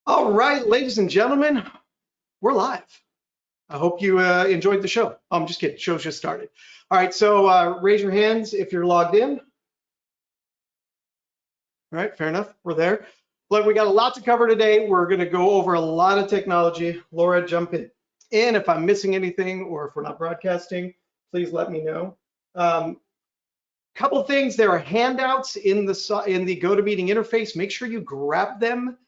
All right, ladies and gentlemen, we're live. I hope you enjoyed the show. Oh, I'm just kidding. Show's just started. All right, so raise your hands if you're logged in. All right, fair enough. We're there. Look, we got a lot to cover today. We're going to go over a lot of technology. Laura, jump in. If I'm missing anything or if we're not broadcasting, please let me know. Couple things. There are handouts in the GoToMeeting interface. Make sure you grab them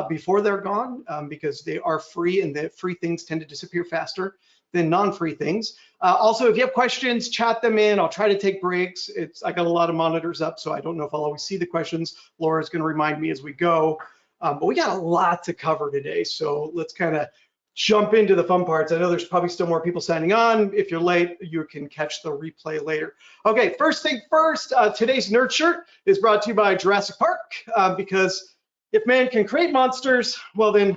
before they're gone because they are free, and the free things tend to disappear faster than non-free things. Also, if you have questions, chat them in. I'll try to take breaks. I got a lot of monitors up, so I don't know if I'll always see the questions. Laura's going to remind me as we go. But we got a lot to cover today, so let's kind of jump into the fun parts. I know there's probably still more people signing on. If you're late, you can catch the replay later. Okay, first thing first, today's nerd shirt is brought to you by Jurassic Park because if man can create monsters, well then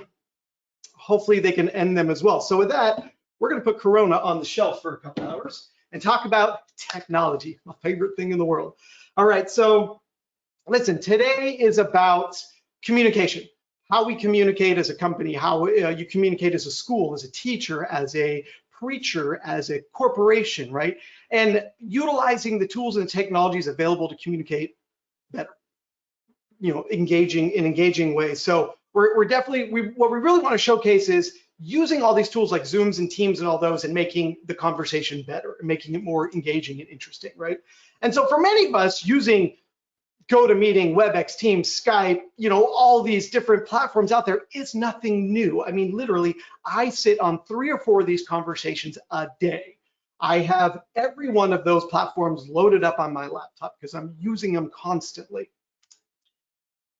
hopefully they can end them as well. So with that, we're gonna put Corona on the shelf for a couple hours and talk about technology, my favorite thing in the world. All right, so listen, today is about communication. How we communicate as a company, how you communicate as a school, as a teacher, as a preacher, as a corporation, right? And utilizing the tools and technologies available to communicate better, engaging ways. So we're definitely, what we really want to showcase is using all these tools like Zooms and Teams and all those and making the conversation better, and making it more engaging and interesting, right? And so for many of us, using GoToMeeting, WebEx, Teams, Skype, all these different platforms out there is nothing new. I mean, literally, I sit on 3 or 4 of these conversations a day. I have every one of those platforms loaded up on my laptop because I'm using them constantly.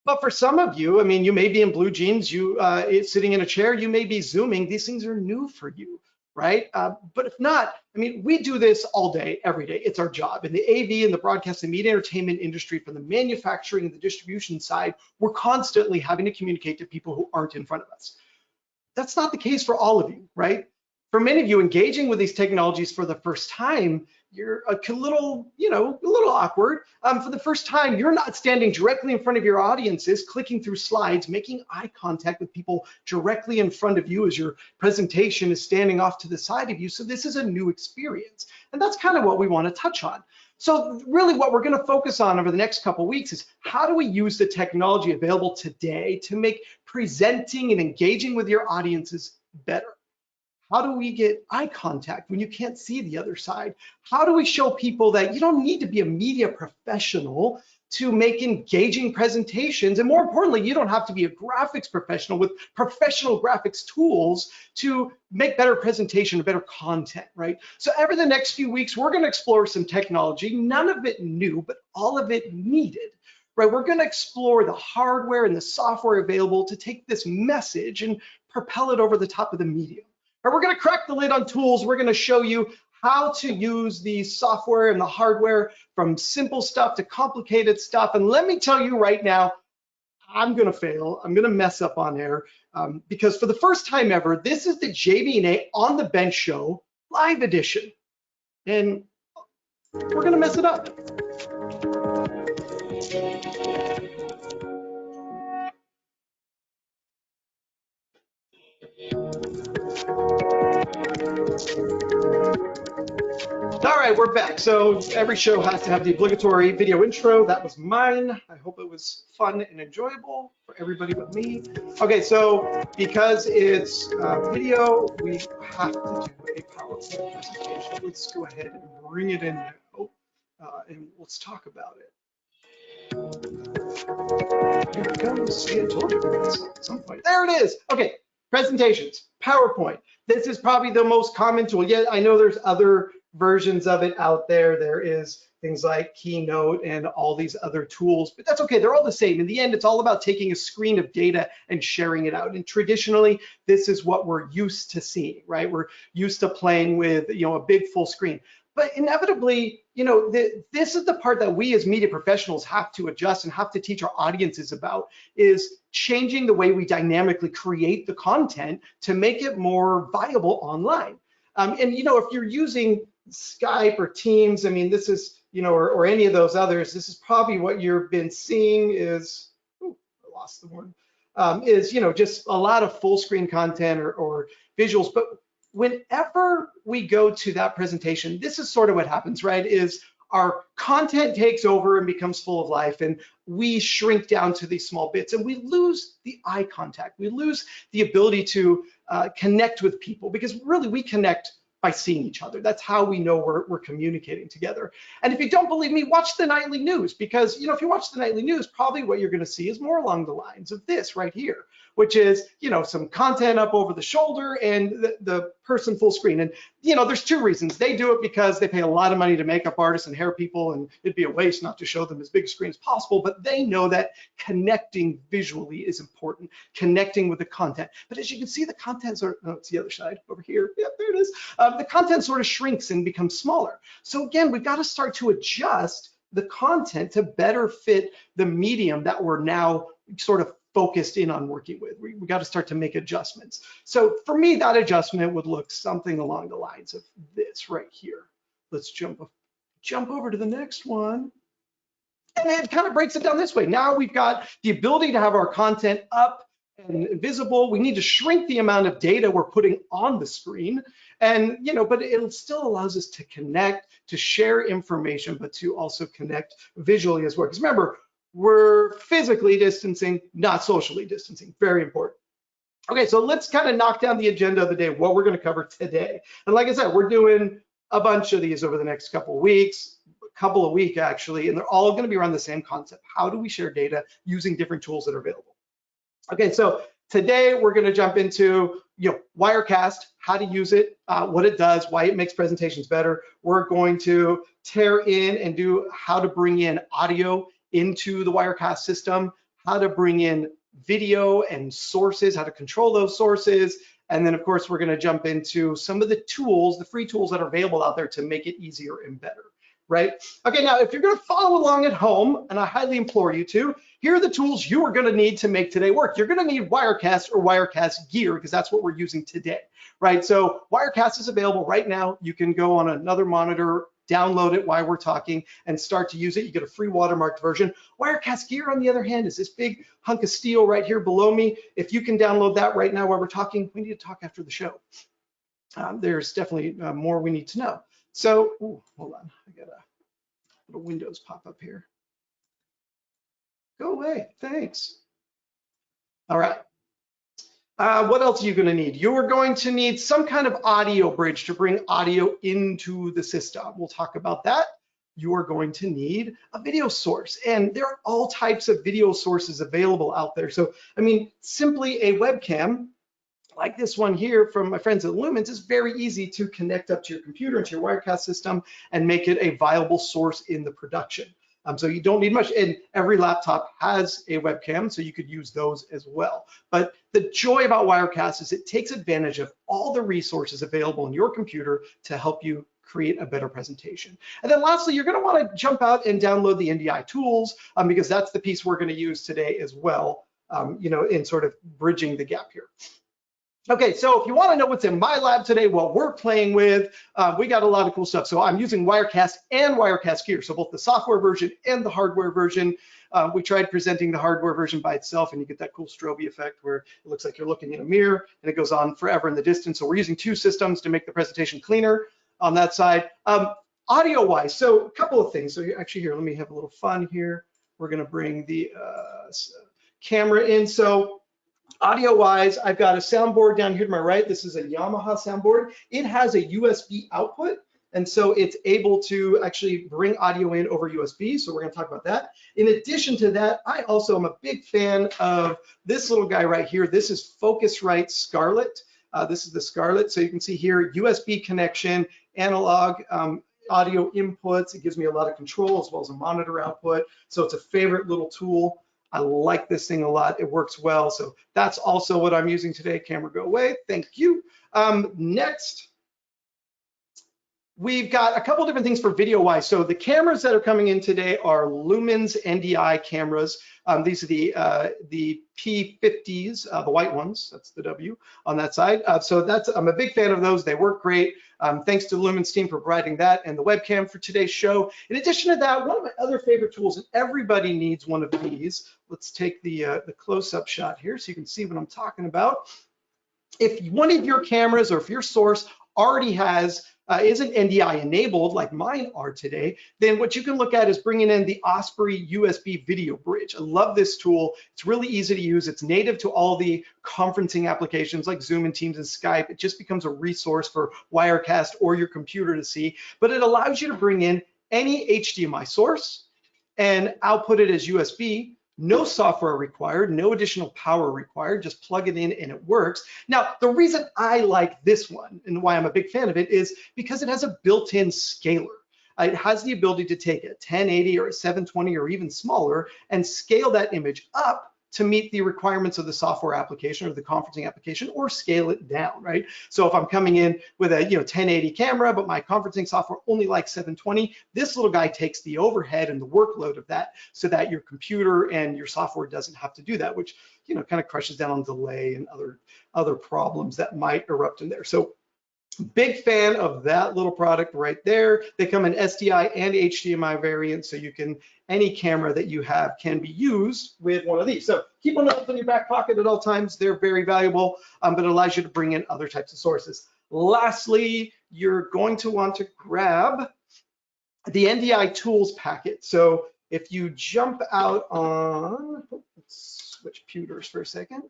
But for some of you, I mean, you may be in blue jeans, sitting in a chair, you may be Zooming. These things are new for you, right? But if not, I mean, we do this all day, every day. It's our job. In the AV and the broadcast and media entertainment industry, from the manufacturing and the distribution side, we're constantly having to communicate to people who aren't in front of us. That's not the case for all of you, right? For many of you, engaging with these technologies for the first time, you're a little awkward. For the first time, you're not standing directly in front of your audiences, clicking through slides, making eye contact with people directly in front of you as your presentation is standing off to the side of you. So this is a new experience. And that's kind of what we want to touch on. So really what we're going to focus on over the next couple of weeks is how do we use the technology available today to make presenting and engaging with your audiences better? How do we get eye contact when you can't see the other side? How do we show people that you don't need to be a media professional to make engaging presentations? And more importantly, you don't have to be a graphics professional with professional graphics tools to make better presentation, better content, right? So over the next few weeks, we're going to explore some technology, none of it new, but all of it needed. Right, we're going to explore the hardware and the software available to take this message and propel it over the top of the medium. We're going to crack the lid on tools. We're going to show you how to use the software and the hardware from simple stuff to complicated stuff. And let me tell you right now, I'm going to fail. I'm going to mess up on air because for the first time ever, this is the JB&A On the Bench Show live edition. And we're going to mess it up. All right, we're back. So every show has to have the obligatory video intro. That was mine. I hope it was fun and enjoyable for everybody but me. Okay, so because it's video, we have to do a PowerPoint presentation. Let's go ahead and bring it in now, and let's talk about it. Here it goes. See, I told you at some point. There it is. Okay, presentations, PowerPoint. This is probably the most common tool. Yeah, I know there's other versions of it out there. There is things like Keynote and all these other tools, but that's okay. They're all the same. In the end, it's all about taking a screen of data and sharing it out. And traditionally, this is what we're used to seeing, right? We're used to playing with, a big full screen. But inevitably, this is the part that we as media professionals have to adjust and have to teach our audiences about, is changing the way we dynamically create the content to make it more viable online. And if you're using Skype or Teams, I mean, this is, or any of those others, this is probably what you've been seeing is, I lost the word. is, just a lot of full screen content or visuals. But whenever we go to that presentation, this is sort of what happens, right? Is our content takes over and becomes full of life, and we shrink down to these small bits, and we lose the eye contact. We lose the ability to connect with people, because really we connect by seeing each other. That's how we know we're communicating together. And if you don't believe me, watch the nightly news, because if you watch the nightly news, probably what you're going to see is more along the lines of this right here, which is some content up over the shoulder and the person full screen. And there's two reasons. They do it because they pay a lot of money to makeup artists and hair people, and it'd be a waste not to show them as big a screen as possible. But they know that connecting visually is important, connecting with the content. But as you can see, the content it's the other side over here. Yep, there it is. The content sort of shrinks and becomes smaller. So again, we've got to start to adjust the content to better fit the medium that we're now sort of focused in on working with. We got to start to make adjustments. So for me, that adjustment would look something along the lines of this right here. Let's jump over to the next one. And it kind of breaks it down this way. Now we've got the ability to have our content up and visible. We need to shrink the amount of data we're putting on the screen. And, but it still allows us to connect, to share information, but to also connect visually as well. Because remember, we're physically distancing, not socially distancing. Very important. Okay, so let's kind of knock down the agenda of the day, what we're going to cover today. And like I said, we're doing a bunch of these over the next couple of weeks, actually, and they're all going to be around the same concept. How do we share data using different tools that are available? Okay, so today we're going to jump into Wirecast, how to use it, what it does, why it makes presentations better. We're going to tear in and do how to bring in audio into the Wirecast system, how to bring in video and sources, how to control those sources. And then of course, we're going to jump into some of the tools, the free tools that are available out there to make it easier and better, right? Okay, now if you're going to follow along at home, and I highly implore you to, here are the tools you are going to need to make today work. You're going to need Wirecast or Wirecast Gear, because that's what we're using today, right? So Wirecast is available right now. You can go on another monitor, download it while we're talking, and start to use it. You get a free watermarked version. Wirecast Gear, on the other hand, is this big hunk of steel right here below me. If you can download that right now while we're talking, we need to talk after the show. There's definitely more we need to know. So, hold on, I got a little Windows pop up here. Go away, thanks. All right. What else are you going to need? You're going to need some kind of audio bridge to bring audio into the system. We'll talk about that. You are going to need a video source, and there are all types of video sources available out there. So, I mean, simply a webcam like this one here from my friends at Lumens is very easy to connect up to your computer, into your Wirecast system, and make it a viable source in the production. So you don't need much, and every laptop has a webcam, so you could use those as well. But the joy about Wirecast is it takes advantage of all the resources available on your computer to help you create a better presentation. And then lastly, you're going to want to jump out and download the NDI tools, because that's the piece we're going to use today as well, in sort of bridging the gap here. Okay, so if you want to know what's in my lab today, what we're playing with, we got a lot of cool stuff. So I'm using Wirecast and Wirecast Gear, so both the software version and the hardware version. We tried presenting the hardware version by itself, and you get that cool strobe effect where it looks like you're looking in a mirror, and it goes on forever in the distance. So we're using two systems to make the presentation cleaner on that side. Audio-wise, so a couple of things. So actually here, let me have a little fun here. We're going to bring the camera in. So audio-wise, I've got a soundboard down here to my right. This is a Yamaha soundboard. It has a USB output, and so it's able to actually bring audio in over USB, so we're going to talk about that. In addition to that, I also am a big fan of this little guy right here. This is Focusrite Scarlett. This is the Scarlett, so you can see here, USB connection, analog audio inputs. It gives me a lot of control as well as a monitor output, so it's a favorite little tool. I like this thing a lot. It works well. So that's also what I'm using today. Camera, go away. Thank you. Next, We've got a couple different things for video-wise. So the cameras that are coming in today are Lumen's NDI cameras. These are the P50s, the white ones. That's the W on that side. So I'm a big fan of those. They work great. Thanks to Lumen's team for providing that and the webcam for today's show. In addition to that, one of my other favorite tools, and everybody needs one of these. Let's take the close-up shot here so you can see what I'm talking about. If one of your cameras or if your source already isn't NDI enabled like mine are today, then what you can look at is bringing in the Osprey USB video bridge. I love this tool. It's really easy to use. It's native to all the conferencing applications like Zoom and Teams and Skype. It just becomes a resource for Wirecast or your computer to see, but it allows you to bring in any HDMI source and output it as USB. No software required, no additional power required, just plug it in and it works. Now, the reason I like this one and why I'm a big fan of it is because it has a built-in scaler. It has the ability to take a 1080 or a 720 or even smaller and scale that image up to meet the requirements of the software application or the conferencing application, or scale it down, right? So if I'm coming in with a 1080 camera, but my conferencing software only likes 720, this little guy takes the overhead and the workload of that so that your computer and your software doesn't have to do that, which kind of crushes down on delay and other problems that might erupt in there. So big fan of that little product right there. They come in SDI and HDMI variants, so any camera that you have can be used with one of these. So keep one of those in your back pocket at all times. They're very valuable, but it allows you to bring in other types of sources. Lastly, you're going to want to grab the NDI tools packet. So if you jump out on, let's switch computers for a second.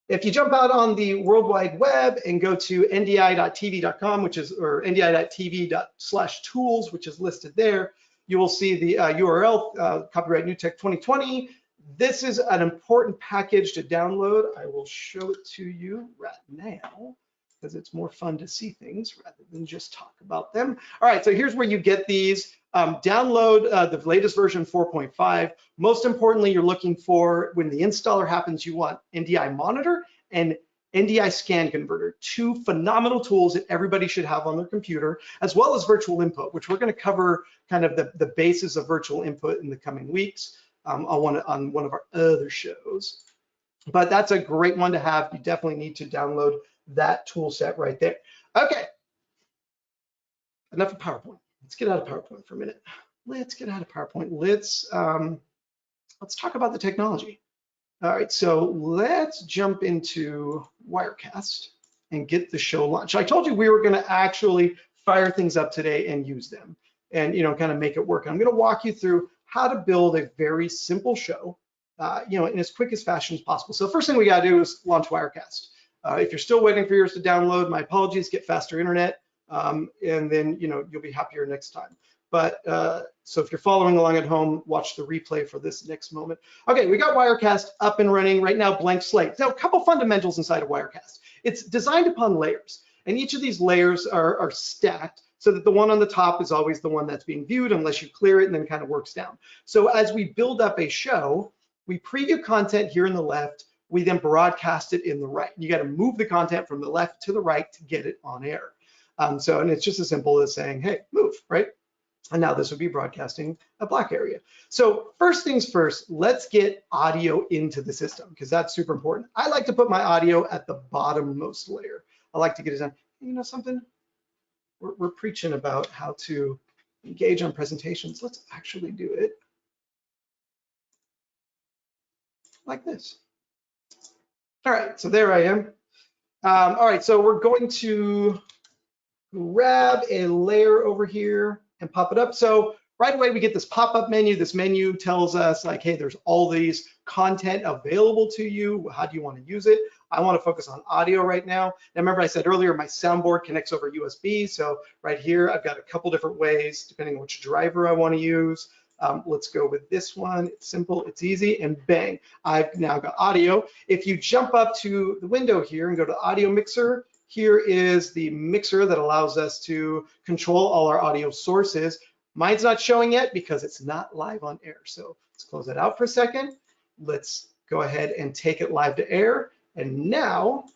If you jump out on the World Wide Web and go to ndi.tv.com, or ndi.tv/tools, which is listed there, you will see the URL, Copyright New Tech 2020. This is an important package to download. I will show it to you right now because it's more fun to see things rather than just talk about them. All right, so here's where you get these. Download the latest version 4.5. Most importantly, you're looking for, when the installer happens, you want NDI monitor and NDI scan converter, two phenomenal tools that everybody should have on their computer, as well as virtual input, which we're going to cover kind of the basis of virtual input in the coming weeks on one of our other shows. But that's a great one to have. You definitely need to download that tool set right there. Okay, enough of PowerPoint. Let's get out of PowerPoint for a minute. Let's get out of PowerPoint. Let's talk about the technology. All right, so let's jump into Wirecast and get the show launched. I told you we were going to actually fire things up today and use them and kind of make it work. I'm going to walk you through how to build a very simple show, in as quick as fashion as possible. So the first thing we got to do is launch Wirecast. If you're still waiting for yours to download, my apologies. Get faster internet. And then you'll be happier next time. But so if you're following along at home, watch the replay for this next moment. Okay, we got Wirecast up and running right now, blank slate. Now, a couple fundamentals inside of Wirecast. It's designed upon layers, and each of these layers are stacked so that the one on the top is always the one that's being viewed unless you clear it, and then it kind of works down. So as we build up a show, we preview content here in the left, we then broadcast it in the right. You got to move the content from the left to the right to get it on air. And it's just as simple as saying, hey, move, right? And now this would be broadcasting a black area. So first things first, let's get audio into the system because that's super important. I like to put my audio at the bottommost layer. I like to get it done. You know something? We're preaching about how to engage on presentations. Let's actually do it like this. All right, so there I am. All right, so we're going to grab a layer over here and pop it up. So right away we get this pop-up menu. This menu tells us like, hey, there's all these content available to you. How do you want to use it? I want to focus on audio right now. Now remember I said earlier my soundboard connects over USB. So right here I've got a couple different ways depending on which driver I want to use. Let's go with this one. It's simple, it's easy, and bang, I've now got audio. If you jump up to the window here and go to audio mixer, here is the mixer that allows us to control all our audio sources. Mine's not showing yet because it's not live on air. So let's close that out for a second. Let's go ahead and take it live to air. And now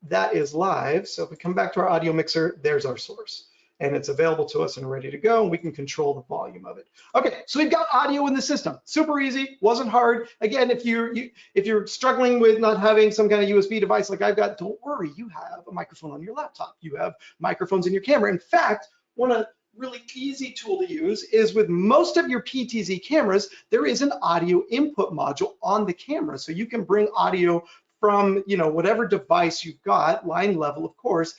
that is live. So if we come back to our audio mixer, there's our source. And it's available to us and ready to go, and we can control the volume of it. Okay, so we've got audio in the system. Super easy, wasn't hard. Again, if you're struggling with not having some kind of USB device like I've got, don't worry, you have a microphone on your laptop. You have microphones in your camera. In fact, one really easy tool to use is with most of your PTZ cameras, there is an audio input module on the camera. So you can bring audio from whatever device you've got, line level, of course,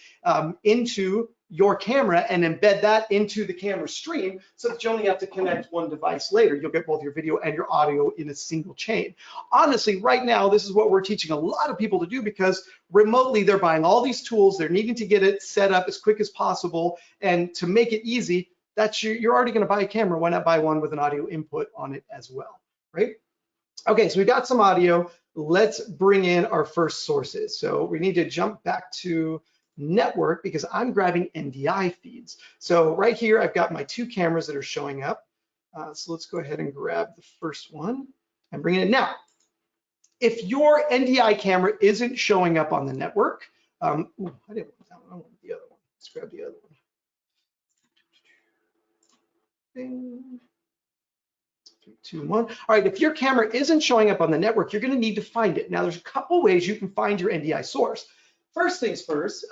into your camera and embed that into the camera stream so that you only have to connect one device later. You'll get both your video and your audio in a single chain. Honestly, right now, this is what we're teaching a lot of people to do because remotely they're buying all these tools, they're needing to get it set up as quick as possible, and to make it easy, you're already gonna buy a camera, why not buy one with an audio input on it as well, right? Okay, so we've got some audio. Let's bring in our first sources. So we need to jump back to network because I'm grabbing NDI feeds. So right here, I've got my two cameras that are showing up. So let's go ahead and grab the first one and bring it in. Now, if your NDI camera isn't showing up on the network, I didn't want that one, I want the other one. Let's grab the other one. Ding. 3, 2, 1. All right, if your camera isn't showing up on the network, you're gonna need to find it. Now, there's a couple ways you can find your NDI source. First things first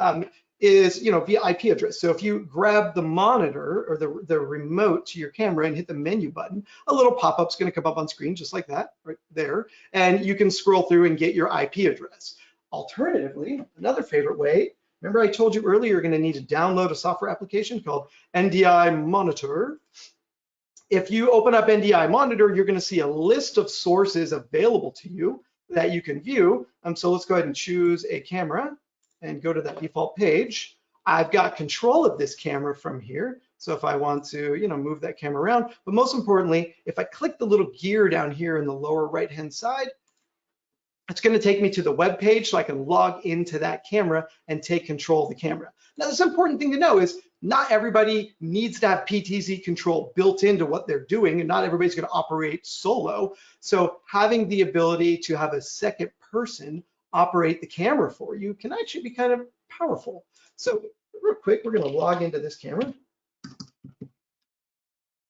is via IP address. So if you grab the monitor or the remote to your camera and hit the menu button, a little pop-up is going to come up on screen just like that right there, and you can scroll through and get your IP address. Alternatively, another favorite way, remember I told you earlier you're going to need to download a software application called NDI Monitor. If you open up NDI Monitor, you're going to see a list of sources available to you that you can view. So let's go ahead and choose a camera and go to that default page. I've got control of this camera from here. So if I want to, move that camera around, but most importantly, if I click the little gear down here in the lower right-hand side, it's going to take me to the web page so I can log into that camera and take control of the camera. Now, this important thing to know is not everybody needs to have PTZ control built into what they're doing, and not everybody's going to operate solo. So having the ability to have a second person operate the camera for you can actually be kind of powerful. So real quick, we're going to log into this camera.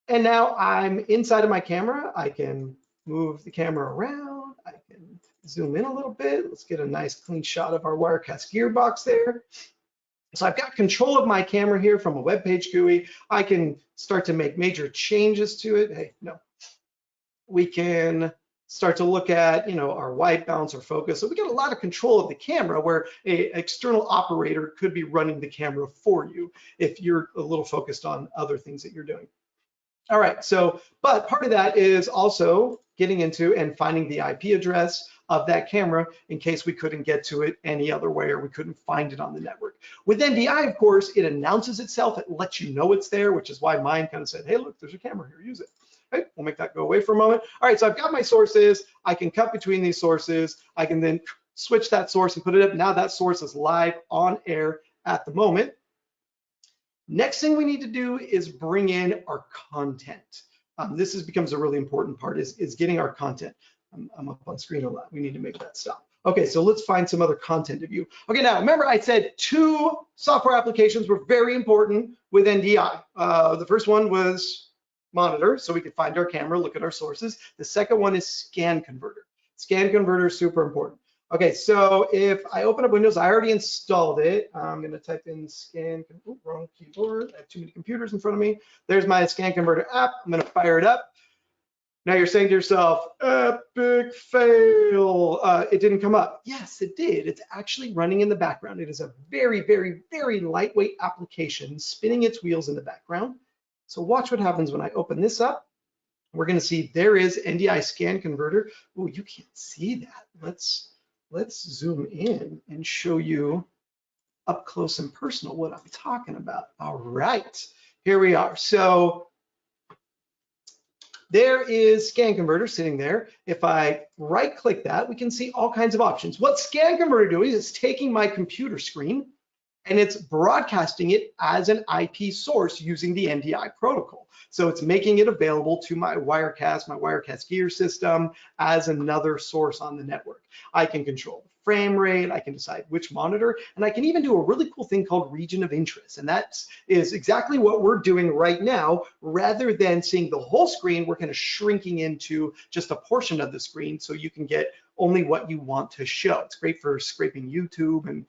And now I'm inside of my camera. I can move the camera around. I can zoom in a little bit. Let's get a nice clean shot of our Wirecast Gear box there. So I've got control of my camera here from a web page GUI. I can start to make major changes to it. Hey, no. We can start to look at, our white balance or focus. So we get a lot of control of the camera where an external operator could be running the camera for you if you're a little focused on other things that you're doing. All right, but part of that is also getting into and finding the IP address of that camera in case we couldn't get to it any other way or we couldn't find it on the network. With NDI, of course, it announces itself, it lets you know it's there, which is why mine kind of said, hey, look, there's a camera here, use it. Okay, we'll make that go away for a moment. All right, so I've got my sources. I can cut between these sources. I can then switch that source and put it up. Now that source is live on air at the moment. Next thing we need to do is bring in our content. This becomes a really important part is getting our content. I'm up on screen a lot. We need to make that stop. Okay, so let's find some other content to view. Okay, now remember I said 2 software applications were very important with NDI. The first one was Monitor, so we could find our camera, look at our sources. The second one is Scan Converter. Scan Converter is super important. Okay, so if I open up Windows, I already installed it. I'm gonna type in scan, wrong keyboard. I have too many computers in front of me. There's my Scan Converter app. I'm gonna fire it up. Now you're saying to yourself, epic fail. It didn't come up. Yes, it did. It's actually running in the background. It is a very, very, very lightweight application spinning its wheels in the background. So watch what happens when I open this up. We're gonna see there is NDI Scan Converter. Oh, you can't see that. Let's zoom in and show you up close and personal what I'm talking about. All right, here we are. So there is Scan Converter sitting there. If I right click that, we can see all kinds of options. What Scan Converter doing is taking my computer screen and it's broadcasting it as an IP source using the NDI protocol. So it's making it available to my Wirecast Gear system as another source on the network. I can control the frame rate, I can decide which monitor, and I can even do a really cool thing called region of interest. And that is exactly what we're doing right now. Rather than seeing the whole screen, we're kind of shrinking into just a portion of the screen so you can get only what you want to show. It's great for scraping YouTube and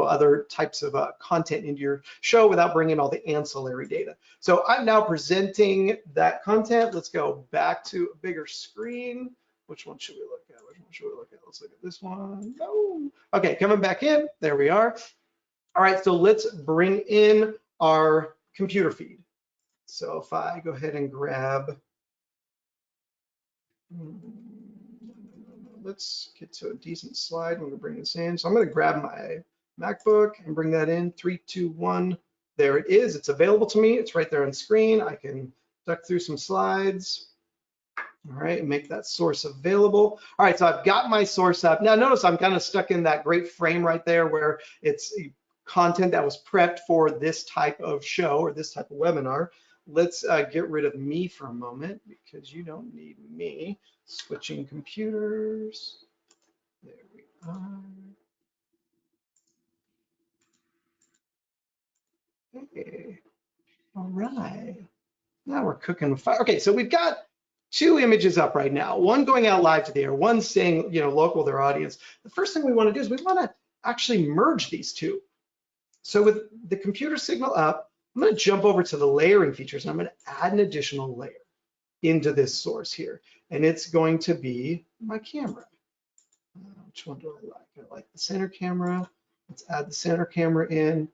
other types of content into your show without bringing all the ancillary data. So I'm now presenting that content. Let's go back to a bigger screen. Which one should we look at? Which one should we look at? Let's look at this one. No. Okay, coming back in. There we are. All right, so let's bring in our computer feed. So if I go ahead and grab, let's get to a decent slide. I'm going to bring this in. So I'm going to grab my MacBook and bring that in. 3, 2, 1. There it is. It's available to me. It's right there on screen. I can duck through some slides. All right, and make that source available. All right, so I've got my source up. Now notice I'm kind of stuck in that great frame right there where it's content that was prepped for this type of show or this type of webinar. Let's get rid of me for a moment because you don't need me. Switching computers. There we are. Okay. All right. Now we're cooking with fire. Okay, so we've got 2 images up right now. One going out live to the air, one staying local to their audience. The first thing we want to do is we want to actually merge these 2. So with the computer signal up, I'm going to jump over to the layering features and I'm going to add an additional layer into this source here. And it's going to be my camera. Which one do I like? I like the center camera. Let's add the center camera in.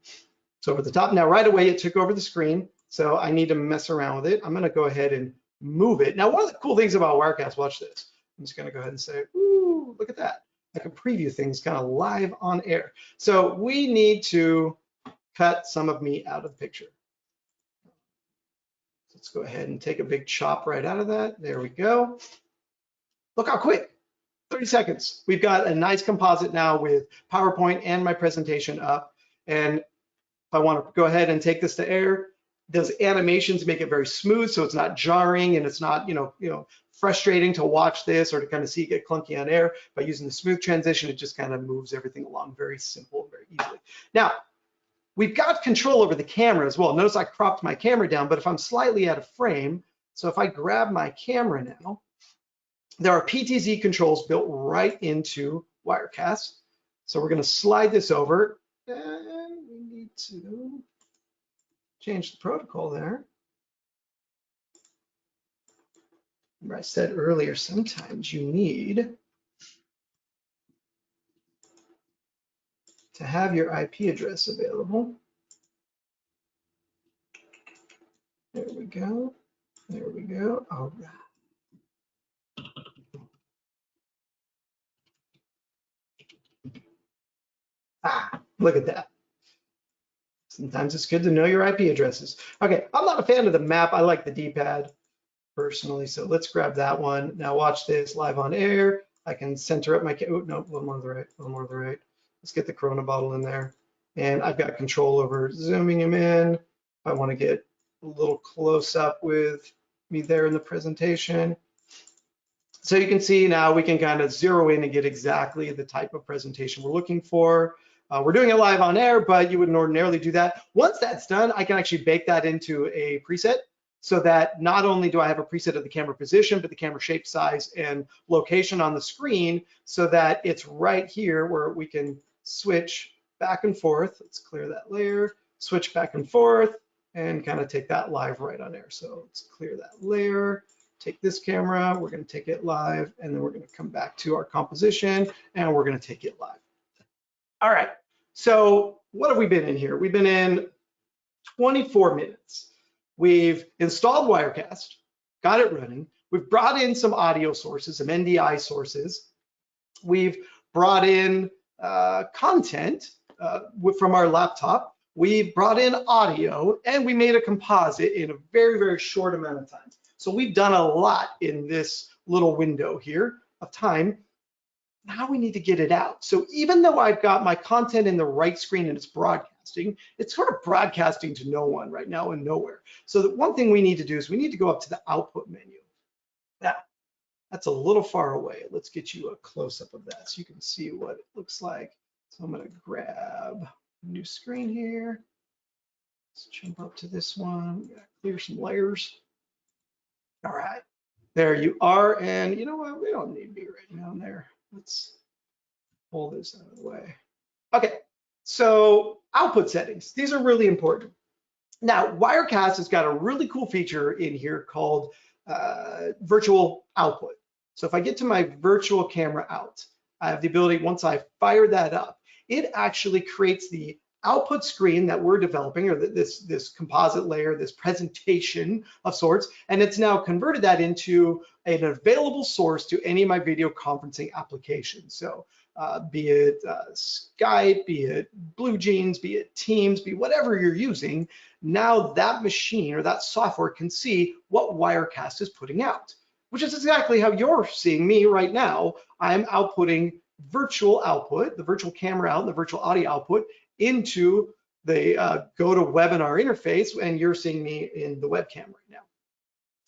So over the top, now right away it took over the screen. So I need to mess around with it. I'm going to go ahead and move it. Now, one of the cool things about Wirecast, watch this. I'm just going to go ahead and say, ooh, look at that. I can preview things kind of live on air. So we need to cut some of me out of the picture. Let's go ahead and take a big chop right out of that. There we go. Look how quick, 30 seconds. We've got a nice composite now with PowerPoint and my presentation up. And if I want to go ahead and take this to air, those animations make it very smooth, so it's not jarring and it's not, frustrating to watch this or to kind of see it get clunky on air. By using the smooth transition, it just kind of moves everything along very simple, very easily. Now, we've got control over the camera as well. Notice I cropped my camera down, but if I'm slightly out of frame, so if I grab my camera now, there are PTZ controls built right into Wirecast. So we're going to slide this over, and we need to change the protocol there. Remember I said earlier, sometimes you need to have your IP address available. There we go. There we go. All right. Look at that. Sometimes it's good to know your IP addresses. Okay, I'm not a fan of the map. I like the D-pad personally, so let's grab that one. Now watch this live on air. I can center up my, oh, no, a little more to the right, a little more to the right. Let's get the Corona bottle in there. And I've got control over zooming him in. If I want to get a little close up with me there in the presentation. So you can see now we can kind of zero in and get exactly the type of presentation we're looking for. We're doing it live on air, but you wouldn't ordinarily do that. Once that's done, I can actually bake that into a preset so that not only do I have a preset of the camera position, but the camera shape, size, and location on the screen so that it's right here where we can switch back and forth. Let's clear that layer, switch back and forth, and kind of take that live right on air. So let's clear that layer, take this camera, we're going to take it live, and then we're going to come back to our composition, and we're going to take it live. All right, so what have we been in here? We've been in 24 minutes. We've installed Wirecast, got it running. We've brought in some audio sources, some NDI sources. We've brought in content from our laptop. We've brought in audio, and we made a composite in a very, very short amount of time. So we've done a lot in this little window here of time. Now we need to get it out. So even though I've got my content in the right screen and it's broadcasting, it's sort of broadcasting to no one right now and nowhere. So the one thing we need to do is we need to go up to the output menu. Now, that's a little far away. Let's get you a close-up of that so you can see what it looks like. So I'm gonna grab a new screen here. Let's jump up to this one, clear some layers. All right, there you are. And you know what, we don't need to be right down there. Let's pull this out of the way. Okay, so output settings. These are really important. Now, Wirecast has got a really cool feature in here called virtual output. So if I get to my virtual camera out, I have the ability, once I fire that up, it actually creates the output screen that we're developing, or this composite layer, this presentation of sorts, and it's now converted that into an available source to any of my video conferencing applications. So be it Skype, be it BlueJeans, be it Teams, be whatever you're using, now that machine or that software can see what Wirecast is putting out, which is exactly how you're seeing me right now. I'm outputting virtual output, the virtual camera out, and the virtual audio output into the GoToWebinar interface, and you're seeing me in the webcam right now.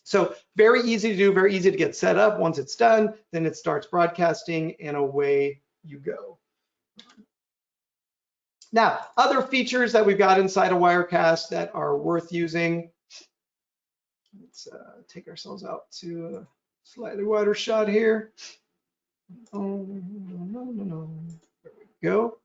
So very easy to do, very easy to get set up. Once it's done, then it starts broadcasting and away you go. Now, other features that we've got inside of Wirecast that are worth using. Let's take ourselves out to a slightly wider shot here. Oh, no. There we go.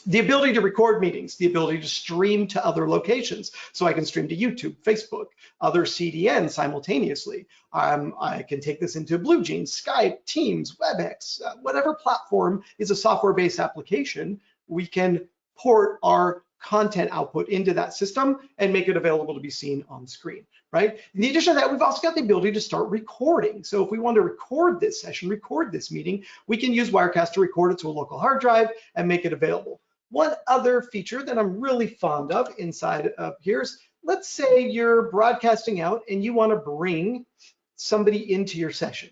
The ability to record meetings, the ability to stream to other locations. So I can stream to YouTube, Facebook, other CDNs simultaneously. I can take this into BlueJeans, Skype, Teams, WebEx, whatever platform is a software-based application, we can port our content output into that system and make it available to be seen on screen, right? In addition to that, we've also got the ability to start recording. So if we want to record this session, record this meeting, we can use Wirecast to record it to a local hard drive and make it available. One other feature that I'm really fond of inside of here is, let's say you're broadcasting out and you want to bring somebody into your session.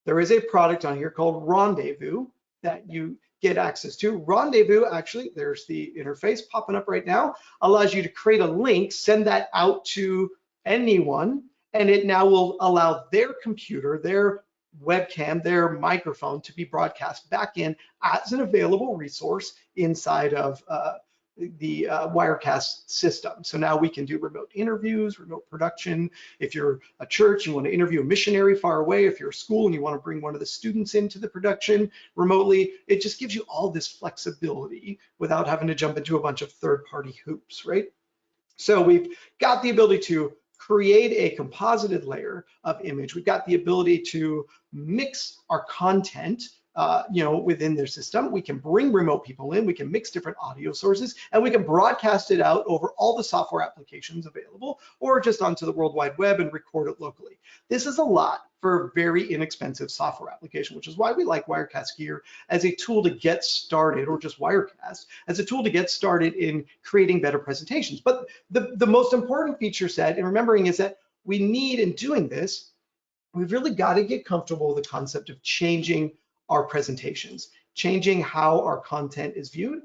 There is a product on here called Rendezvous that you get access to. Rendezvous, actually, there's the interface popping up right now, allows you to create a link, send that out to anyone, and it now will allow their computer, their webcam, their microphone to be broadcast back in as an available resource inside of the Wirecast system. So now we can do remote interviews, remote production. If you're a church, you want to interview a missionary far away. If you're a school and you want to bring one of the students into the production remotely, it just gives you all this flexibility without having to jump into a bunch of third-party hoops, right? So we've got the ability to create a composited layer of image. We've got the ability to mix our content within their system. We can bring remote people in, we can mix different audio sources, and we can broadcast it out over all the software applications available, or just onto the World Wide Web and record it locally. This is a lot for a very inexpensive software application, which is why we like Wirecast Gear as a tool to get started, or just Wirecast, as a tool to get started in creating better presentations. But the most important feature set, and remembering, is that we need, in doing this, we've really got to get comfortable with the concept of changing our presentations, changing how our content is viewed,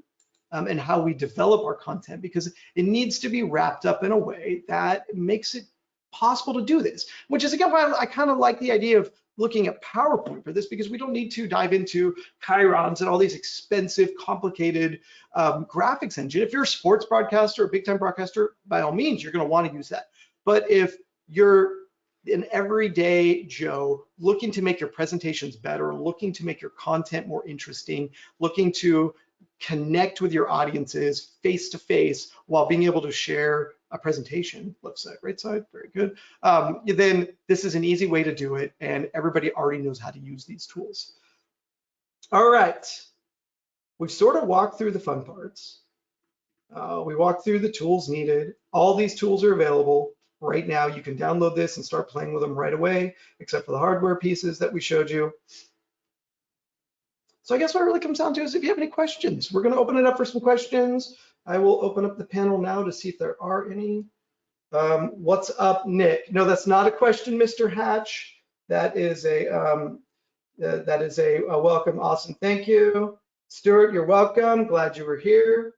and how we develop our content, because it needs to be wrapped up in a way that makes it possible to do this, which is, again, why I kind of like the idea of looking at PowerPoint for this, because we don't need to dive into chyrons and all these expensive, complicated graphics engine. If you're a sports broadcaster, a big time broadcaster, by all means, you're going to want to use that. But if you're an everyday Joe looking to make your presentations better, looking to make your content more interesting, looking to connect with your audiences face to face while being able to share a presentation, left side, right side, very good, then this is an easy way to do it, and everybody already knows how to use these tools. All right, we've sort of walked through the fun parts. We walked through the tools needed. All these tools are available right now. You can download this and start playing with them right away, except for the hardware pieces that we showed you. So I guess what it really comes down to is, if you have any questions, we're going to open it up for some questions. I will open up the panel now to see if there are any. What's up, Nick? No, that's not a question, Mr. Hatch. That is a That is a welcome. Awesome. Thank you. Stuart, you're welcome. Glad you were here.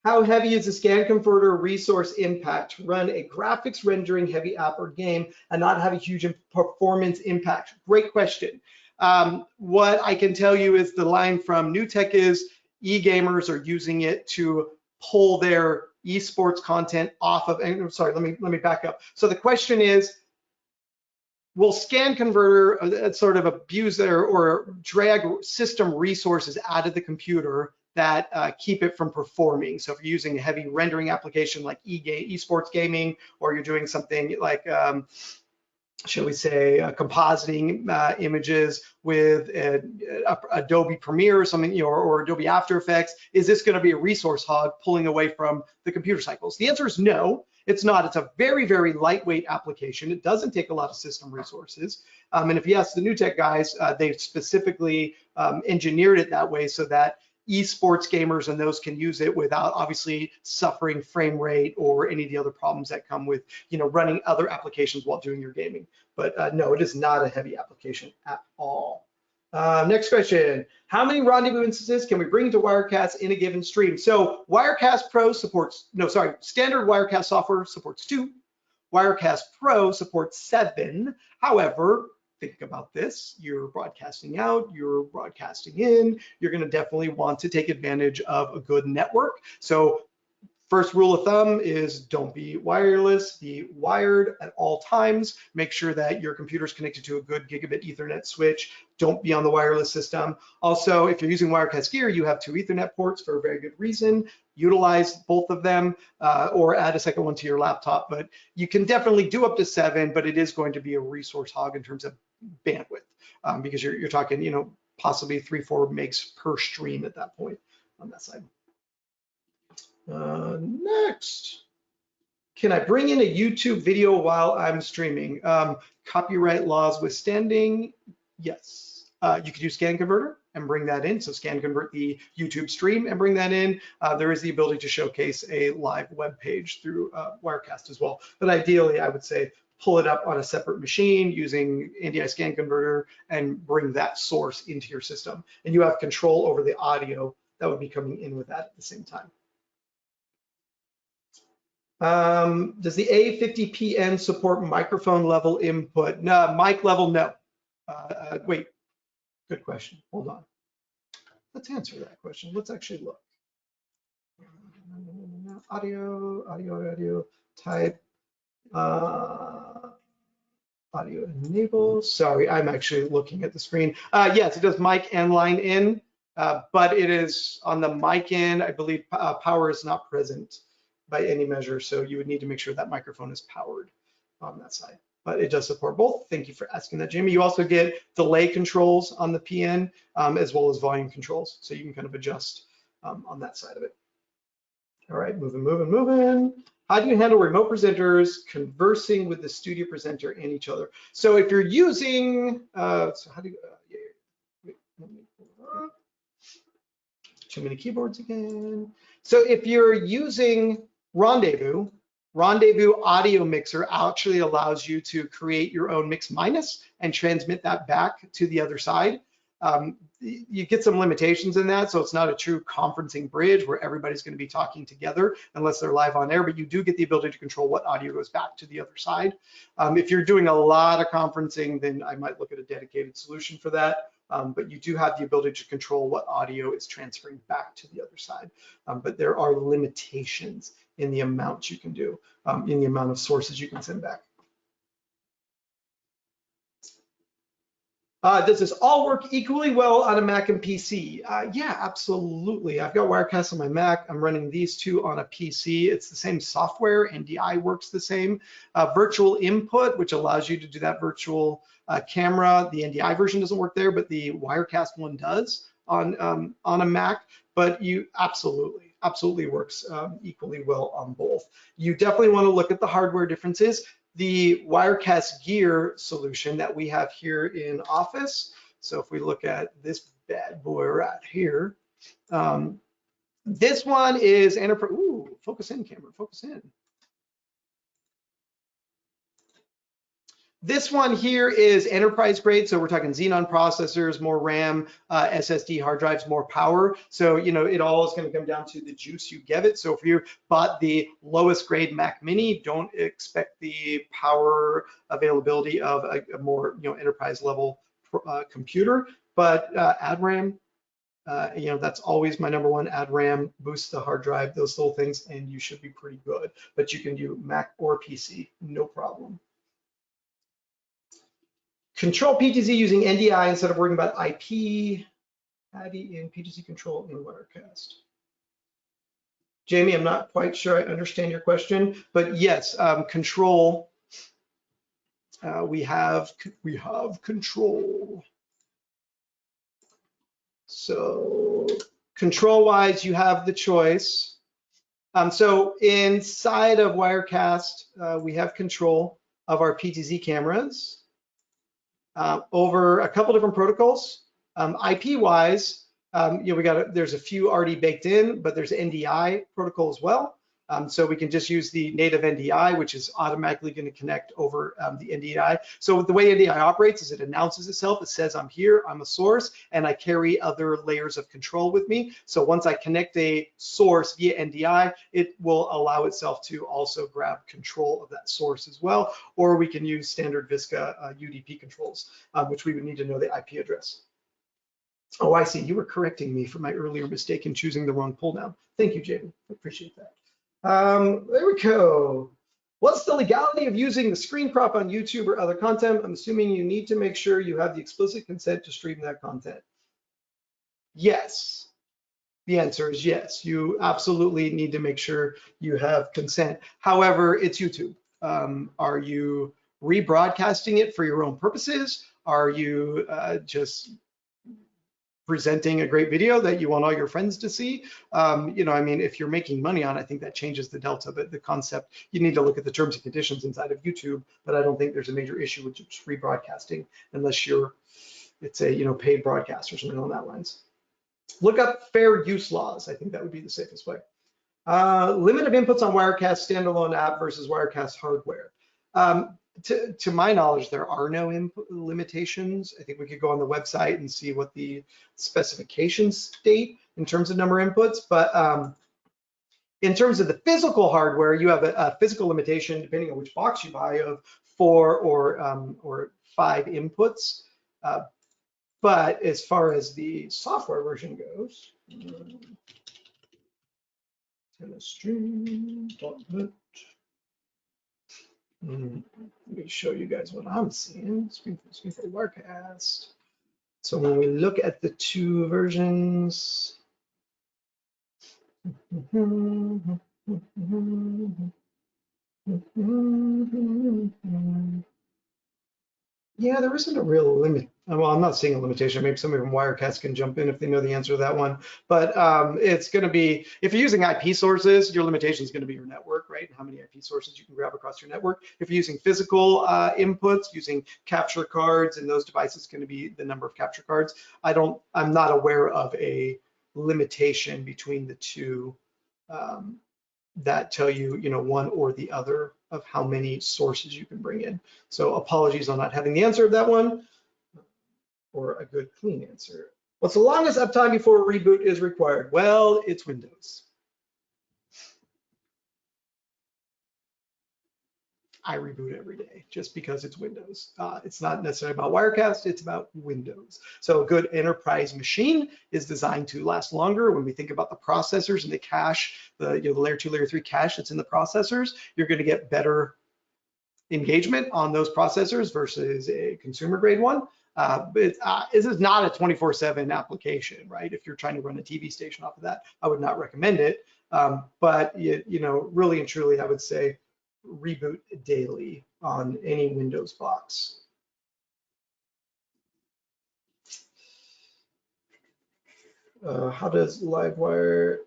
How heavy is the scan converter resource impact to run a graphics rendering heavy app or game and not have a huge performance impact? Great question. What I can tell you is the line from New Tech is e-gamers are using it to pull their esports content off of, and I'm sorry, let me back up. So the question is, will scan converter sort of abuse their or drag system resources out of the computer that keep it from performing? So if you're using a heavy rendering application like esports gaming, or you're doing something like, shall we say, compositing images with Adobe Premiere or something, or Adobe After Effects, is this going to be a resource hog pulling away from the computer cycles? The answer is no. It's not. It's a very, very lightweight application. It doesn't take a lot of system resources. And if you ask the New Tech guys, they specifically engineered it that way so that esports gamers and those can use it without obviously suffering frame rate or any of the other problems that come with running other applications while doing your gaming. But no, it is not a heavy application at all. Next question. How many Rendezvous instances can we bring to Wirecast in a given stream? So Wirecast Pro supports, standard Wirecast software supports 2. Wirecast Pro supports 7. However, think about this. You're broadcasting out, you're broadcasting in, you're gonna definitely want to take advantage of a good network. So first rule of thumb is don't be wireless, be wired at all times. Make sure that your computer's connected to a good gigabit Ethernet switch. Don't be on the wireless system. Also, if you're using Wirecast Gear, you have 2 Ethernet ports for a very good reason. Utilize both of them or add a second one to your laptop. But you can definitely do up to 7, but it is going to be a resource hog in terms of bandwidth because you're talking, possibly 3-4 megs per stream at that point on that side. Next, can I bring in a YouTube video while I'm streaming? Copyright laws withstanding, yes. You could use Scan Converter and bring that in. So Scan Convert the YouTube stream and bring that in. There is the ability to showcase a live web page through Wirecast as well. But ideally, I would say pull it up on a separate machine using NDI Scan Converter and bring that source into your system. And you have control over the audio that would be coming in with that at the same time. Does the A50PN support microphone level input? No, mic level, no. Wait, good question. Hold on. Let's answer that question. Let's actually look. Audio, type, audio enable. Sorry, I'm actually looking at the screen. Yes, it does mic and line in, but it is on the mic in, I believe power is not present by any measure, so you would need to make sure that microphone is powered on that side. But it does support both. Thank you for asking that, Jamie. You also get delay controls on the PN as well as volume controls, so you can kind of adjust on that side of it. All right, moving. How do you handle remote presenters conversing with the studio presenter and each other? So if you're using, too many keyboards again. So if you're using Rendezvous Audio Mixer actually allows you to create your own mix minus and transmit that back to the other side. You get some limitations in that, so it's not a true conferencing bridge where everybody's going to be talking together unless they're live on air, but you do get the ability to control what audio goes back to the other side. If you're doing a lot of conferencing, then I might look at a dedicated solution for that. But you do have the ability to control what audio is transferring back to the other side. But there are limitations in the amount you can do, in the amount of sources you can send back. Does this all work equally well on a Mac and PC? Yeah, absolutely. I've got Wirecast on my Mac. I'm running these two on a PC. It's the same software. NDI works the same. Virtual input, which allows you to do that virtual camera. The NDI version doesn't work there, but the Wirecast one does on a Mac. But you absolutely works equally well on both. You definitely want to look at the hardware differences. The Wirecast Gear solution that we have here in Office. So if we look at this bad boy right here, this one is enterprise. Ooh, focus in, camera, focus in. This one here is enterprise grade, so we're talking Xenon processors, more RAM, SSD hard drives, more power. So, you know, it all is going to come down to the juice you give it. So if you bought the lowest grade Mac Mini, don't expect the power availability of a more, you know, enterprise level computer. But add RAM, you know, that's always my number one. Add RAM, boost the hard drive, those little things, and you should be pretty good. But you can do Mac or PC, no problem. Control PTZ using NDI instead of worrying about IP. ADI in PTZ control in Wirecast. Jamie, I'm not quite sure I understand your question, but yes, control. We have control. So control-wise, you have the choice. So inside of Wirecast, we have control of our PTZ cameras. Over a couple different protocols. IP-wise, you know, there's a few already baked in, but there's NDI protocol as well. So we can just use the native NDI, which is automatically going to connect over the NDI. So the way NDI operates is it announces itself. It says, I'm here, I'm a source, and I carry other layers of control with me. So once I connect a source via NDI, it will allow itself to also grab control of that source as well. Or we can use standard Visca UDP controls, which we would need to know the IP address. Oh, I see. You were correcting me for my earlier mistake in choosing the wrong pull down. Thank you, Jamie. I appreciate that. There we go. What's the legality of using the screen prop on YouTube or other content? I'm assuming you need to make sure you have the explicit consent to stream that content. Yes. The answer is yes. You absolutely need to make sure you have consent. However, it's YouTube. Are you rebroadcasting it for your own purposes? Are you just presenting a great video that you want all your friends to see? You know, I mean, if you're making money on it, I think that changes the delta, but the concept, you need to look at the terms and conditions inside of YouTube, but I don't think there's a major issue with just rebroadcasting unless it's a, you know, paid broadcast or something along that lines. Look up fair use laws. I think that would be the safest way. Limit of inputs on Wirecast standalone app versus Wirecast hardware. To my knowledge, there are no input limitations. I think we could go on the website and see what the specifications state in terms of number of inputs. But in terms of the physical hardware, you have a physical limitation, depending on which box you buy, of 4 or 5 inputs. But as far as the software version goes, Telestream.net. Let me show you guys what I'm seeing. Screen for Wirecast. So when we look at the 2 versions, yeah, there isn't a real limit. Well, I'm not seeing a limitation. Maybe somebody from Wirecast can jump in if they know the answer to that one. But it's going to be, if you're using IP sources, your limitation is going to be your network, right? And how many IP sources you can grab across your network. If you're using physical inputs, using capture cards, and those devices, going to be the number of capture cards. I'm not aware of a limitation between the 2 that tell you, you know, one or the other of how many sources you can bring in. So apologies on not having the answer of that one, or a good clean answer. What's the longest uptime before a reboot is required? Well, it's Windows. I reboot every day just because it's Windows. It's not necessarily about Wirecast, it's about Windows. So a good enterprise machine is designed to last longer. When we think about the processors and the cache, the layer 2, layer 3 cache that's in the processors, you're going to get better engagement on those processors versus a consumer grade one. But this is not a 24/7 application, right? If you're trying to run a TV station off of that, I would not recommend it. But you know, really and truly, I would say reboot daily on any Windows box. How does Livewire?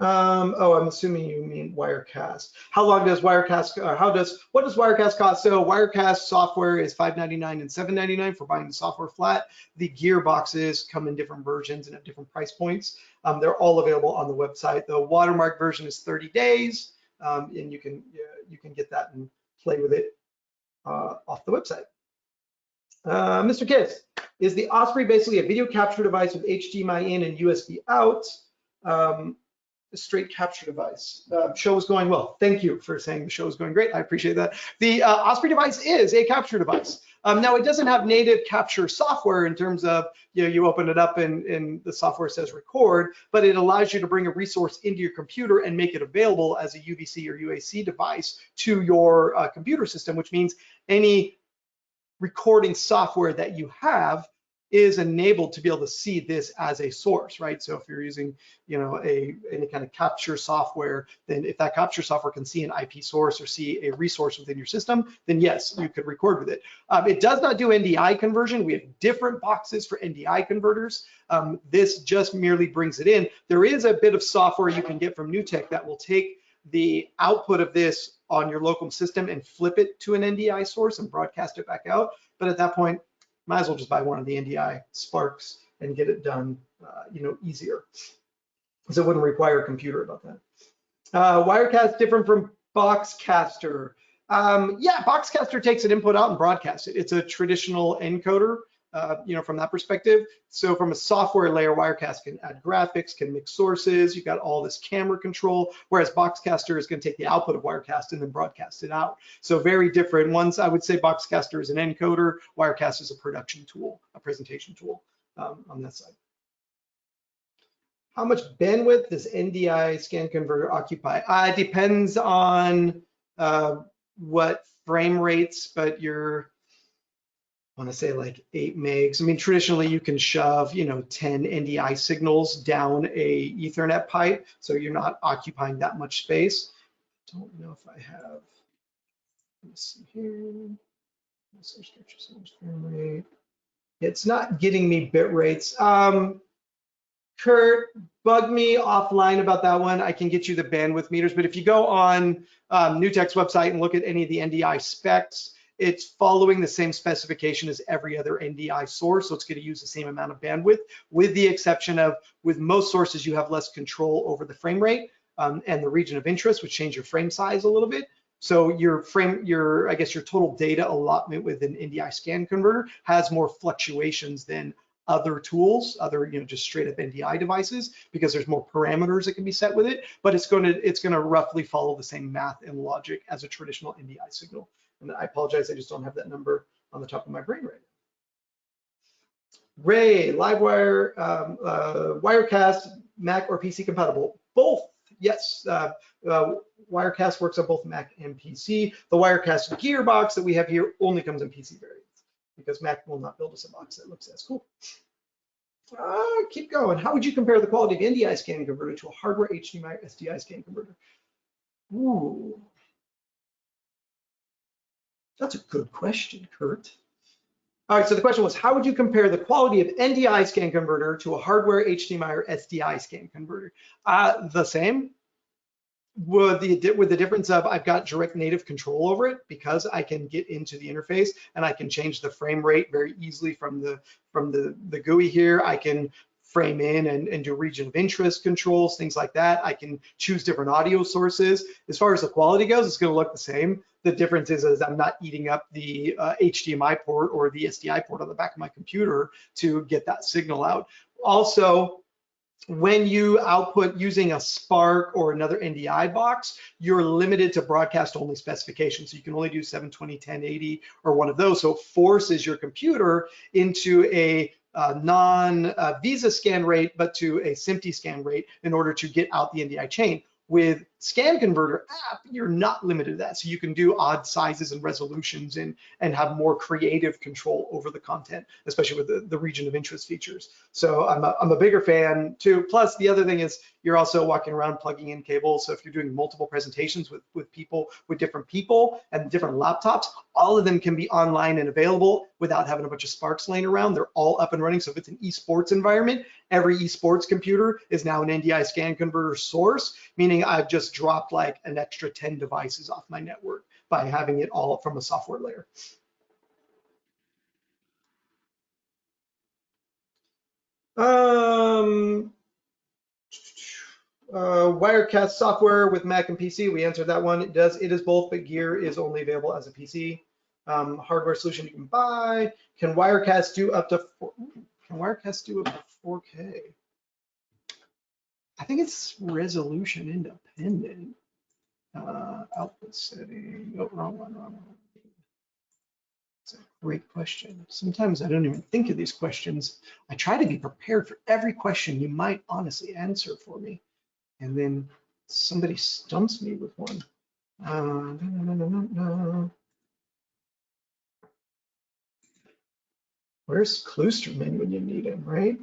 Oh, I'm assuming you mean Wirecast. How long does Wirecast? What does Wirecast cost? So Wirecast software is $5.99 and $7.99 for buying the software flat. The gear boxes come in different versions and at different price points. They're all available on the website. The watermark version is 30 days, and you can get that in play with it off the website. Mr. Kiss, is the Osprey basically a video capture device with HDMI in and USB out? A straight capture device. Show is going well. Thank you for saying the show is going great. I appreciate that. The Osprey device is a capture device. Now it doesn't have native capture software in terms of, you open it up and the software says record, but it allows you to bring a resource into your computer and make it available as a UVC or UAC device to your computer system, which means any recording software that you have is enabled to be able to see this as a source, right? So if you're using, any kind of capture software, then if that capture software can see an IP source or see a resource within your system, then yes, you could record with it. It does not do NDI conversion. We have different boxes for NDI converters. This just merely brings it in. There is a bit of software you can get from NewTek that will take the output of this on your local system and flip it to an NDI source and broadcast it back out. But at that point, might as well just buy one of the NDI Sparks and get it done, easier. So it wouldn't require a computer about that. Wirecast different from Boxcaster. Yeah, Boxcaster takes an input out and broadcasts it. It's a traditional encoder, from that perspective. So from a software layer, Wirecast can add graphics, can mix sources. You got all this camera control, whereas Boxcaster is going to take the output of Wirecast and then broadcast it out. So very different ones. I would say Boxcaster is an encoder. Wirecast is a production tool, a presentation tool on that side. How much bandwidth does NDI scan converter occupy? It depends on what frame rates, but I want to say like 8 megs. I mean, traditionally you can shove, 10 NDI signals down a Ethernet pipe, so you're not occupying that much space. Don't know if I have, let me see here. Frame rate. It's not getting me bit rates. Kurt, bug me offline about that one. I can get you the bandwidth meters, but if you go on NewTek's website and look at any of the NDI specs, it's following the same specification as every other NDI source, so it's going to use the same amount of bandwidth, with the exception of, with most sources, you have less control over the frame rate and the region of interest, which change your frame size a little bit. So your total data allotment with an NDI scan converter has more fluctuations than other tools, just straight up NDI devices, because there's more parameters that can be set with it, but it's going to roughly follow the same math and logic as a traditional NDI signal. And I apologize, I just don't have that number on the top of my brain right now. Ray, Livewire, Wirecast, Mac or PC compatible? Both, yes. Wirecast works on both Mac and PC. The Wirecast Gear box that we have here only comes in PC variants, because Mac will not build us a box that looks as cool. Keep going. How would you compare the quality of NDI scan converter to a hardware HDMI SDI scan converter? Ooh. That's a good question, Kurt. All right, so the question was, how would you compare the quality of NDI scan converter to a hardware HDMI or SDI scan converter? The same, with the difference of I've got direct native control over it, because I can get into the interface and I can change the frame rate very easily from the GUI here. I can frame in and do region of interest controls, things like that. I can choose different audio sources. As far as the quality goes, it's going to look the same. The difference is I'm not eating up the HDMI port or the SDI port on the back of my computer to get that signal out. Also, when you output using a Spark or another NDI box, you're limited to broadcast only specifications. So you can only do 720, 1080 or one of those. So it forces your computer into a non-VESA scan rate, but to a SMPTE scan rate in order to get out the NDI chain. With Scan Converter app, you're not limited to that. So you can do odd sizes and resolutions and have more creative control over the content, especially with the region of interest features. So I'm a bigger fan too. Plus the other thing is you're also walking around plugging in cables. So if you're doing multiple presentations with people, with different people and different laptops, all of them can be online and available without having a bunch of Sparks laying around. They're all up and running. So if it's an esports environment, every esports computer is now an NDI Scan Converter source, meaning I've just dropped like an extra 10 devices off my network by having it all from a software layer. Wirecast software with Mac and PC. We answered that one. It is both, but Gear is only available as a PC. Hardware solution you can buy. Can Wirecast do up to 4K? I think it's resolution independent. Output setting. Oh, wrong one. It's a great question. Sometimes I don't even think of these questions. I try to be prepared for every question you might honestly answer for me. And then somebody stumps me with one. Where's Klusterman when you need him, right?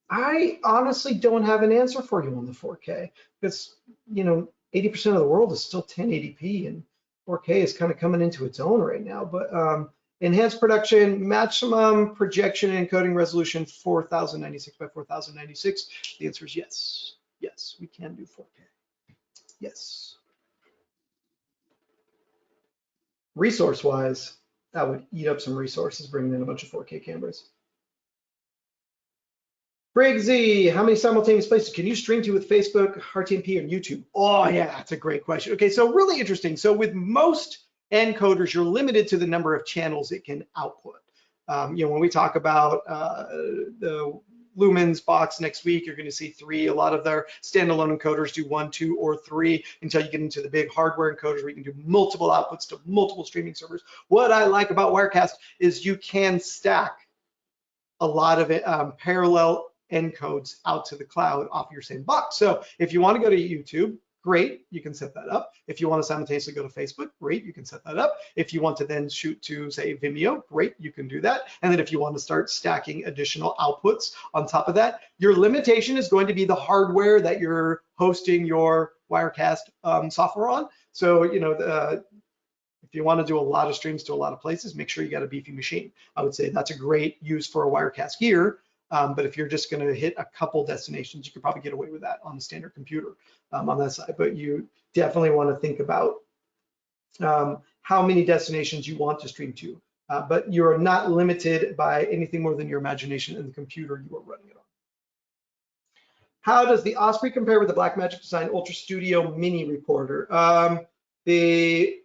I honestly don't have an answer for you on the 4K because, 80% of the world is still 1080p and 4K is kind of coming into its own right now. But enhanced production, maximum projection and encoding resolution, 4096 by 4096. The answer is yes. Yes, we can do 4K. Yes. Resource-wise, that would eat up some resources bringing in a bunch of 4K cameras. Briggsy, how many simultaneous places can you stream to with Facebook, RTMP, and YouTube? Oh yeah, that's a great question. Okay, so really interesting. So with most encoders, you're limited to the number of channels it can output. When we talk about the Lumens box next week, you're going to see 3. A lot of their standalone encoders do 1, 2, or 3 until you get into the big hardware encoders where you can do multiple outputs to multiple streaming servers. What I like about Wirecast is you can stack a lot of it, parallel encodes out to the cloud off your same box. So if you want to go to YouTube, great, you can set that up. If you want to simultaneously go to Facebook, great, you can set that up. If you want to then shoot to, say, Vimeo, great, you can do that. And then if you want to start stacking additional outputs on top of that, your limitation is going to be the hardware that you're hosting your Wirecast software on. So, if you want to do a lot of streams to a lot of places, make sure you got a beefy machine. I would say that's a great use for a Wirecast Gear. But if you're just going to hit a couple destinations, you could probably get away with that on the standard computer on that side. But you definitely want to think about how many destinations you want to stream to. But you're not limited by anything more than your imagination and the computer you are running it on. How does the Osprey compare with the Blackmagic Design Ultra Studio Mini Recorder? The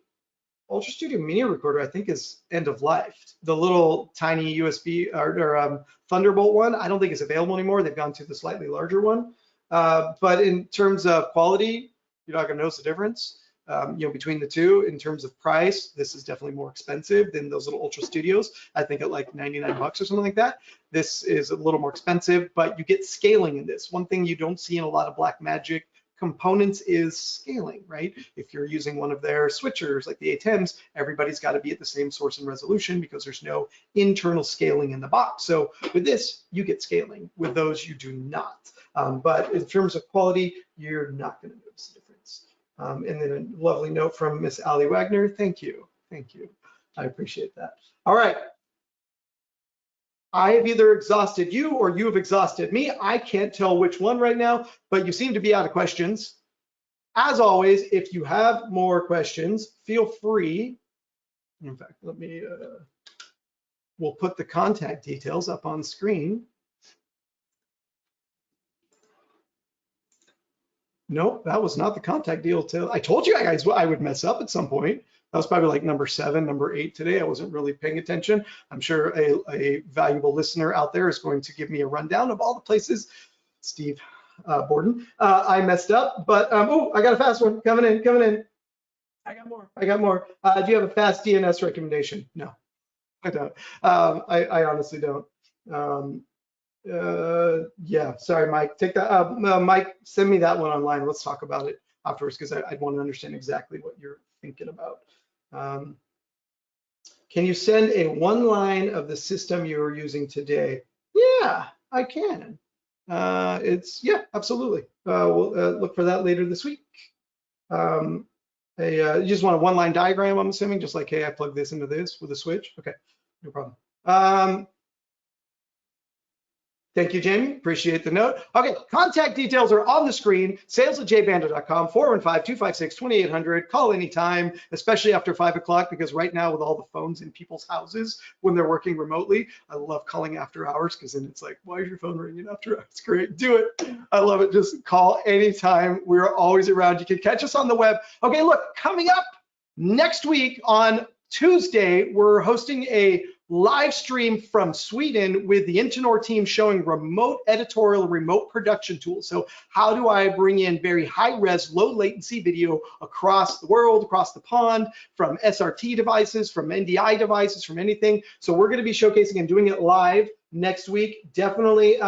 Ultra Studio Mini Recorder, I think, is end of life. The little tiny USB or Thunderbolt one, I don't think is available anymore. They've gone to the slightly larger one. But in terms of quality, you're not going to notice the difference. Between the two, in terms of price, this is definitely more expensive than those little Ultra Studios. I think at like 99 bucks or something like that. This is a little more expensive, but you get scaling in this. One thing you don't see in a lot of Blackmagic components is scaling, right? If you're using one of their switchers like the A10s, everybody's got to be at the same source and resolution because there's no internal scaling in the box. So with this, you get scaling. With those, you do not. But in terms of quality, you're not going to notice the difference. And then a lovely note from Miss Ali Wagner. Thank you. Thank you. I appreciate that. All right. I have either exhausted you or you have exhausted me. I can't tell which one right now, but you seem to be out of questions. As always, if you have more questions, feel free. In fact, we'll put the contact details up on screen. Nope, that was not the contact detail. I told you guys I would mess up at some point. That was probably like number 7, number 8 today. I wasn't really paying attention. I'm sure a valuable listener out there is going to give me a rundown of all the places, Steve Borden, I messed up. But, oh, I got a fast one coming in. I got more. Do you have a fast DNS recommendation? No, I don't. I honestly don't. Yeah, sorry, Mike. Take that. Mike, send me that one online. Let's talk about it afterwards because I'd want to understand exactly what you're thinking about. Can you send a one line of the system you're using today? Yeah, I can. Yeah, absolutely. We'll look for that later this week. You just want a one line diagram, I'm assuming, just like, hey, I plug this into this with a switch. Okay, no problem. Thank you, Jamie. Appreciate the note. Okay, contact details are on the screen. sales@jbanda.com, 415-256-2800. Call anytime, especially after 5 o'clock, because right now with all the phones in people's houses when they're working remotely, I love calling after hours because then it's like, why is your phone ringing after hours? Great, do it. I love it. Just call anytime. We're always around. You can catch us on the web. Okay, look, coming up next week on Tuesday, we're hosting a live stream from Sweden with the Intinor team showing remote editorial, remote production tools. So how do I bring in very high res, low latency video across the world, across the pond, from SRT devices, from NDI devices, from anything. So we're going to be showcasing and doing it live next week. Definitely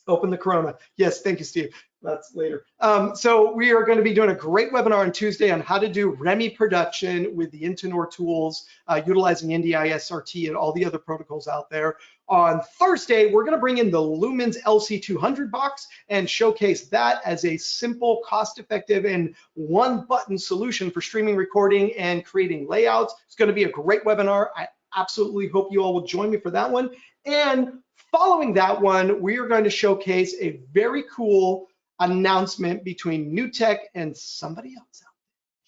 open the Corona. Yes, thank you, Steve. That's later. So we are going to be doing a great webinar on Tuesday on how to do REMI production with the Intinor tools, utilizing NDI, SRT, and all the other protocols out there. On Thursday, we're going to bring in the Lumens LC200 box and showcase that as a simple, cost-effective, and one-button solution for streaming, recording, and creating layouts. It's going to be a great webinar. I absolutely hope you all will join me for that one. And following that one, we are going to showcase a very cool announcement between NewTek and somebody else out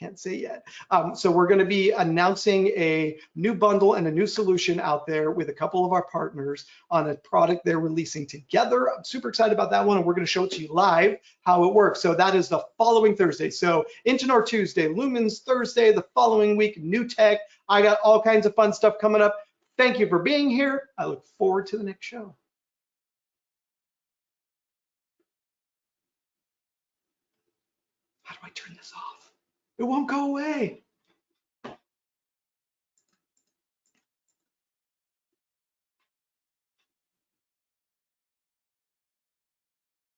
there. Can't say yet. So we're going to be announcing a new bundle and a new solution out there with a couple of our partners on a product they're releasing together. I'm super excited about that one, and we're going to show it to you live how it works. So that is the following Thursday. So Intinor Tuesday, Lumens Thursday, the following week, NewTek. I got all kinds of fun stuff coming up. Thank you for being here. I look forward to the next show. How do I turn this off? It won't go away.